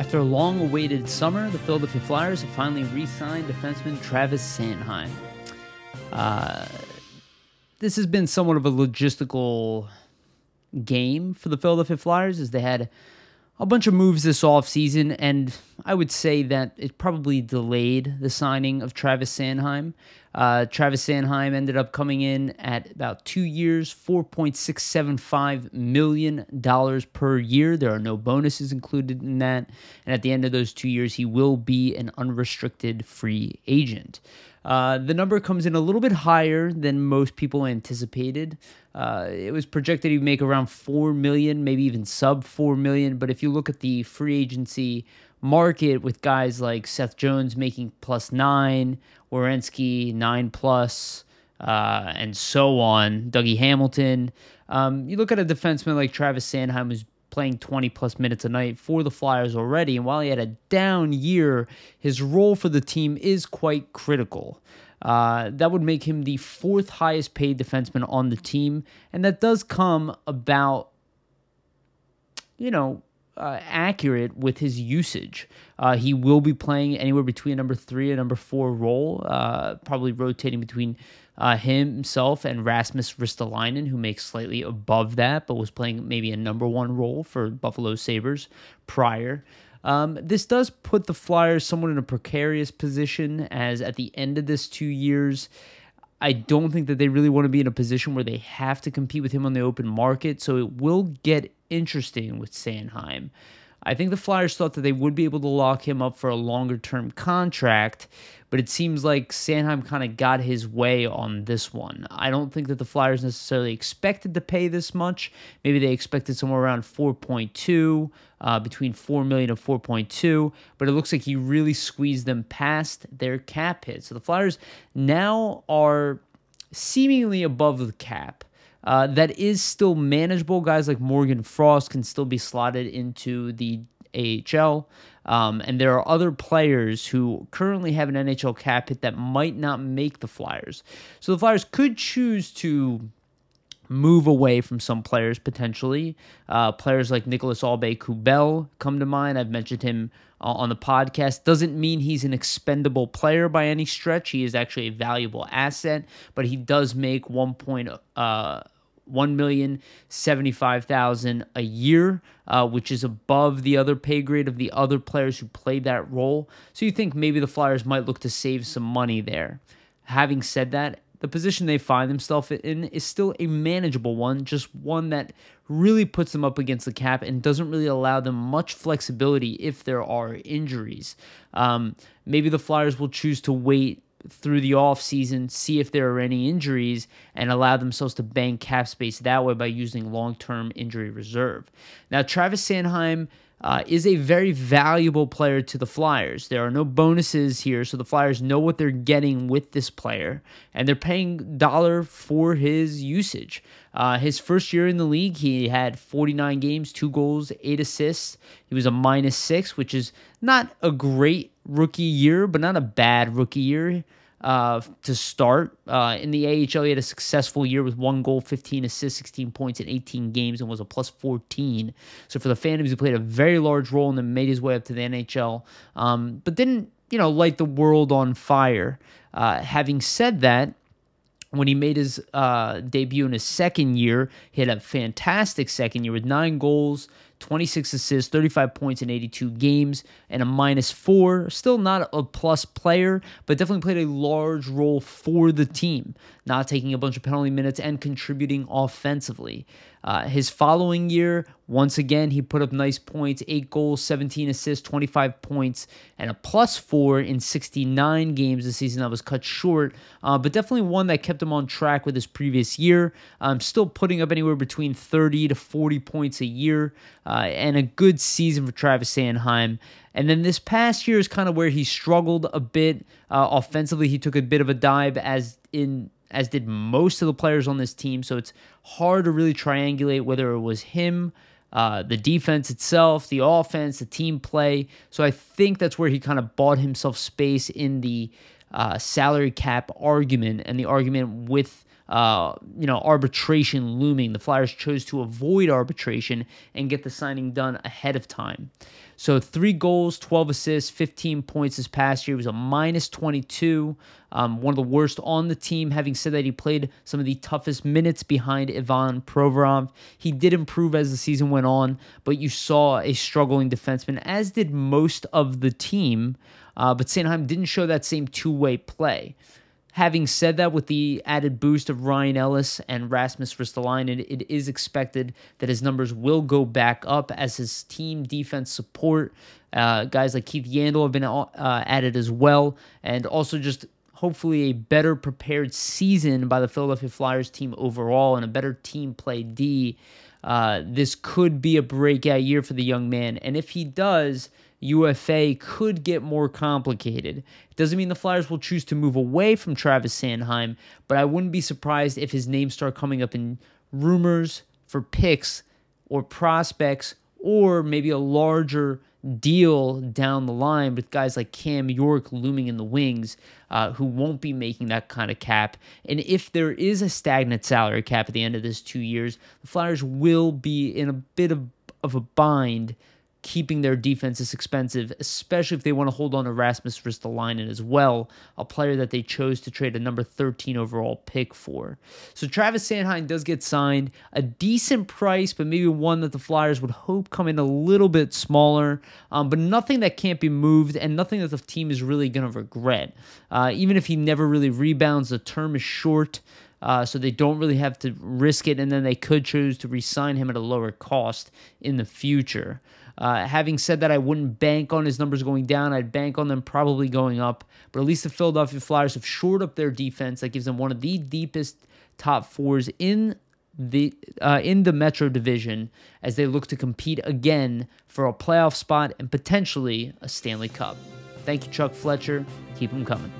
After a long-awaited summer, the Philadelphia Flyers have finally re-signed defenseman Travis Sanheim. This has been somewhat of a logistical game for the Philadelphia Flyers, as they had a bunch of moves this offseason, and I would say that it probably delayed the signing of Travis Sanheim. Travis Sanheim ended up coming in at about 2 years, $4.675 million per year. There are no bonuses included in that, and at the end of those 2 years, he will be an unrestricted free agent. The number comes in a little bit higher than most people anticipated. It was projected he'd make around $4 million, maybe even sub $4 million. But if you look at the free agency market with guys like Seth Jones making +9, Werenski 9+, and so on, Dougie Hamilton, you look at a defenseman like Travis Sanheim, who's playing 20-plus minutes a night for the Flyers already, and while he had a down year, his role for the team is quite critical. That would make him the fourth highest paid defenseman on the team, and that does come about, accurate with his usage. He will be playing anywhere between number 3 and number 4 role, probably rotating between himself and Rasmus Ristolainen, who makes slightly above that, but was playing maybe a number 1 role for Buffalo Sabres prior. This does put the Flyers somewhat in a precarious position, as at the end of this 2 years, I don't think that they really want to be in a position where they have to compete with him on the open market, so it will get interesting with Sanheim. I think the Flyers thought that they would be able to lock him up for a longer-term contract, but it seems like Sanheim kind of got his way on this one. I don't think that the Flyers necessarily expected to pay this much. Maybe they expected somewhere around 4.2, between $4 million and 4.2, but it looks like he really squeezed them past their cap hit. So the Flyers now are seemingly above the cap. That is still manageable. Guys like Morgan Frost can still be slotted into the AHL. And there are other players who currently have an NHL cap hit that might not make the Flyers. So the Flyers could choose to move away from some players potentially. Players like Nicolas Aube-Kubel come to mind. I've mentioned him on the podcast. Doesn't mean he's an expendable player by any stretch. He is actually a valuable asset, but he does make $1,075,000 a year, which is above the other pay grade of the other players who played that role. So you think maybe the Flyers might look to save some money there. Having said that, the position they find themselves in is still a manageable one, just one that really puts them up against the cap and doesn't really allow them much flexibility if there are injuries. Maybe the Flyers will choose to wait through the offseason, see if there are any injuries, and allow themselves to bank cap space that way by using long-term injury reserve. Now, Travis Sanheim is a very valuable player to the Flyers. There are no bonuses here, so the Flyers know what they're getting with this player, and they're paying dollar for his usage. His first year in the league, he had 49 games, 2 goals, 8 assists. He was a -6, which is not a great rookie year, but not a bad rookie year to start. In the AHL, he had a successful year with 1 goal, 15 assists, 16 points in 18 games, and was a +14. So for the Phantoms, he played a very large role and then made his way up to the NHL, but didn't, light the world on fire. Having said that, when he made his debut in his second year, he had a fantastic second year with 9 goals, 26 assists, 35 points in 82 games, and a -4. Still not a plus player, but definitely played a large role for the team, not taking a bunch of penalty minutes and contributing offensively. His following year, once again, he put up nice points, 8 goals, 17 assists, 25 points, and a +4 in 69 games this season. That was cut short, but definitely one that kept him on track with his previous year. Still putting up anywhere between 30 to 40 points a year, and a good season for Travis Sanheim. And then this past year is kind of where he struggled a bit. Offensively, he took a bit of a dive, as did most of the players on this team, so it's hard to really triangulate whether it was him, the defense itself, the offense, the team play. So I think that's where he kind of bought himself space in the salary cap argument and the argument with arbitration looming. The Flyers chose to avoid arbitration and get the signing done ahead of time. So 3 goals, 12 assists, 15 points this past year. He was a minus 22, one of the worst on the team. Having said that, he played some of the toughest minutes behind Ivan Provorov. He did improve as the season went on, but you saw a struggling defenseman, as did most of the team. But Sanheim didn't show that same two-way play. Having said that, with the added boost of Ryan Ellis and Rasmus Ristolainen, it is expected that his numbers will go back up as his team defense support. Guys like Keith Yandel have been added as well, and also just hopefully a better prepared season by the Philadelphia Flyers team overall and a better team play D. This could be a breakout year for the young man, and if he does, UFA could get more complicated. It doesn't mean the Flyers will choose to move away from Travis Sanheim, but I wouldn't be surprised if his name start coming up in rumors for picks or prospects or maybe a larger deal down the line with guys like Cam York looming in the wings, who won't be making that kind of cap. And if there is a stagnant salary cap at the end of this 2 years, the Flyers will be in a bit of a bind keeping their defense this expensive, especially if they want to hold on to Rasmus Ristolainen as well, a player that they chose to trade a number 13 overall pick for. So Travis Sanheim does get signed, a decent price, but maybe one that the Flyers would hope come in a little bit smaller, but nothing that can't be moved and nothing that the team is really going to regret. Even if he never really rebounds, the term is short, so they don't really have to risk it, and then they could choose to re-sign him at a lower cost in the future. Having said that, I wouldn't bank on his numbers going down. I'd bank on them probably going up. But at least the Philadelphia Flyers have shored up their defense. That gives them one of the deepest top fours in the Metro Division as they look to compete again for a playoff spot and potentially a Stanley Cup. Thank you, Chuck Fletcher. Keep them coming.